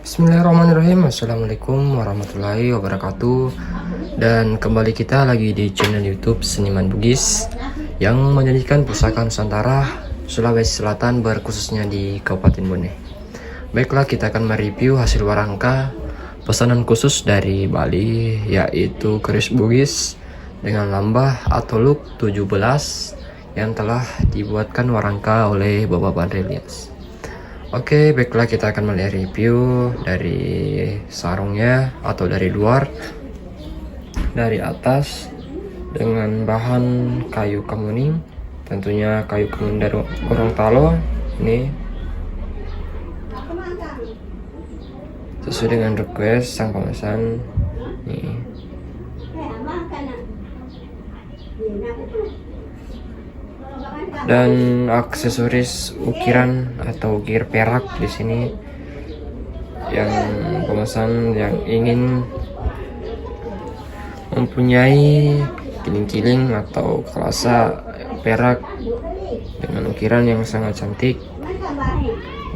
Bismillahirrahmanirrahim. Assalamualaikum warahmatullahi wabarakatuh. Dan kembali kita lagi di channel YouTube Seniman Bugis yang menyajikan pusaka Nusantara Sulawesi Selatan, berkhususnya di Kabupaten Bone. Baiklah, kita akan mereview hasil warangka pesanan khusus dari Bali, yaitu keris Bugis dengan lambah atau look 17 yang telah dibuatkan warangka oleh Bapak Pandre Ilyas. Oke, baiklah, kita akan melihat review dari sarungnya atau dari luar, dari atas dengan bahan kayu kemuning, tentunya kayu kemuning dari Gorontalo. Ini sesuai dengan request sang pemesan. Nih, dan aksesoris ukiran atau ukir perak di sini yang pemesan yang ingin mempunyai kiling-kiling atau kelasa perak dengan ukiran yang sangat cantik,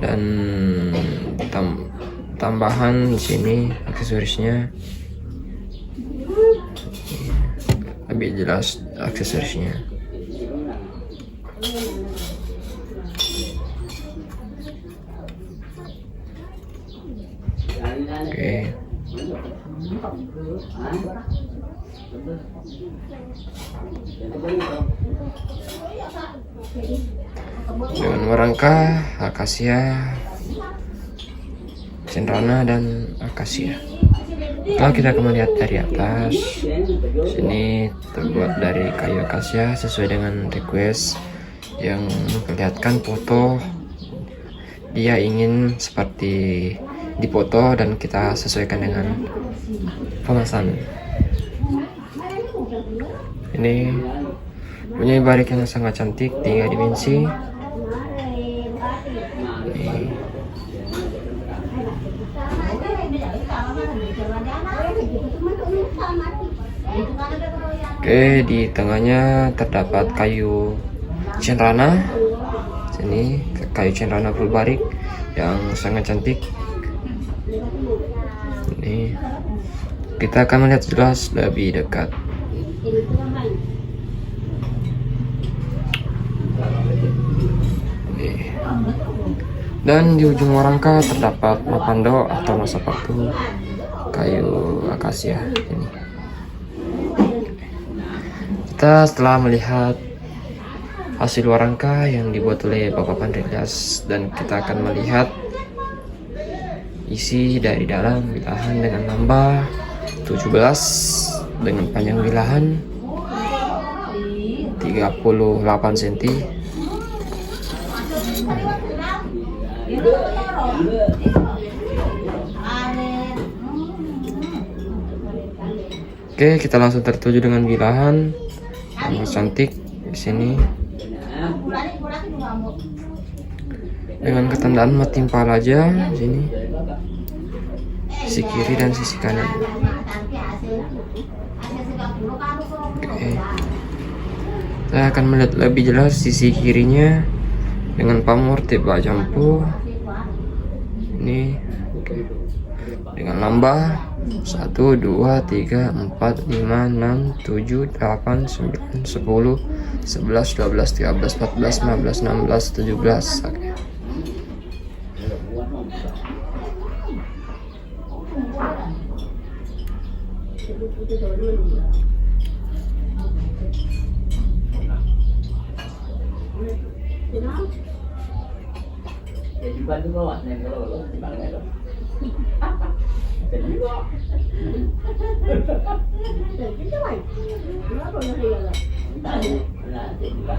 dan tambahan di sini aksesorisnya lebih jelas aksesorisnya. Oke. Dengan warangka akasia, cendana dan akasia. Kalau kita akan melihat dari atas, sini terbuat dari kayu akasia sesuai dengan request yang memperlihatkan foto dia ingin seperti dipoto, dan kita sesuaikan dengan pemesan. Ini punya barik yang sangat cantik, 3 dimensi. Oke, di tengahnya terdapat kayu cendana. Sini kayu cendana full barik yang sangat cantik. Ini kita akan melihat jelas lebih dekat. Ini. Dan di ujung warangka terdapat mapando atau masapatu kayu akasia. Ini. Kita setelah melihat hasil warangka yang dibuat oleh Bapak Pandre Ilyas, dan kita akan melihat isi dari dalam bilahan dengan lambah 17 dengan panjang bilahan 38 cm. Oke, kita langsung tertuju dengan bilahan yang cantik di sini dengan ketandaan metimpal aja di sini, sisi kiri dan sisi kanan. Oke, saya akan melihat lebih jelas sisi kirinya dengan pamor tiba jampu ini. Oke. Dengan lambah 1, 2, 3, 4, 5, 6, 7, 8, 9, 10, 11, 12, 13, 14, 15, 16, 17. Oke.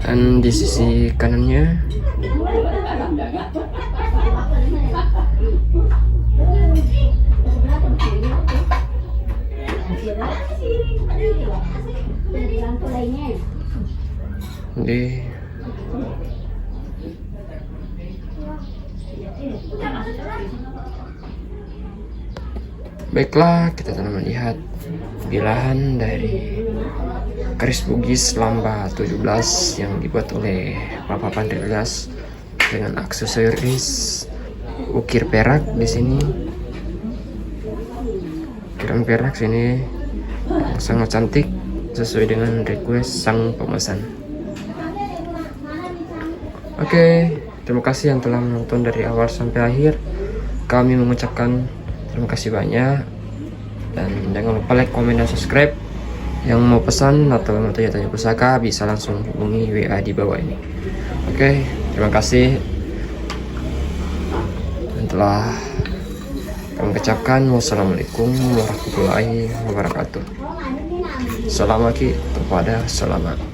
Dan di sisi kanannya di baiklah, kita akan melihat bilahan dari keris Bugis lambah 17 yang dibuat oleh Bapak Pandre Ilyas dengan aksesoris ukir perak di sini. Ikan perak ini yang sangat cantik sesuai dengan request sang pemesan. Oke, terima kasih yang telah menonton dari awal sampai akhir. Kami mengucapkan terima kasih banyak. Dan jangan lupa like, komen, dan subscribe. Yang mau pesan atau mau tanya-tanya pusaka bisa langsung hubungi WA di bawah ini. Oke, terima kasih. Dan telah kami ucapkan wassalamualaikum warahmatullahi wabarakatuh. Selamat kepada selamat.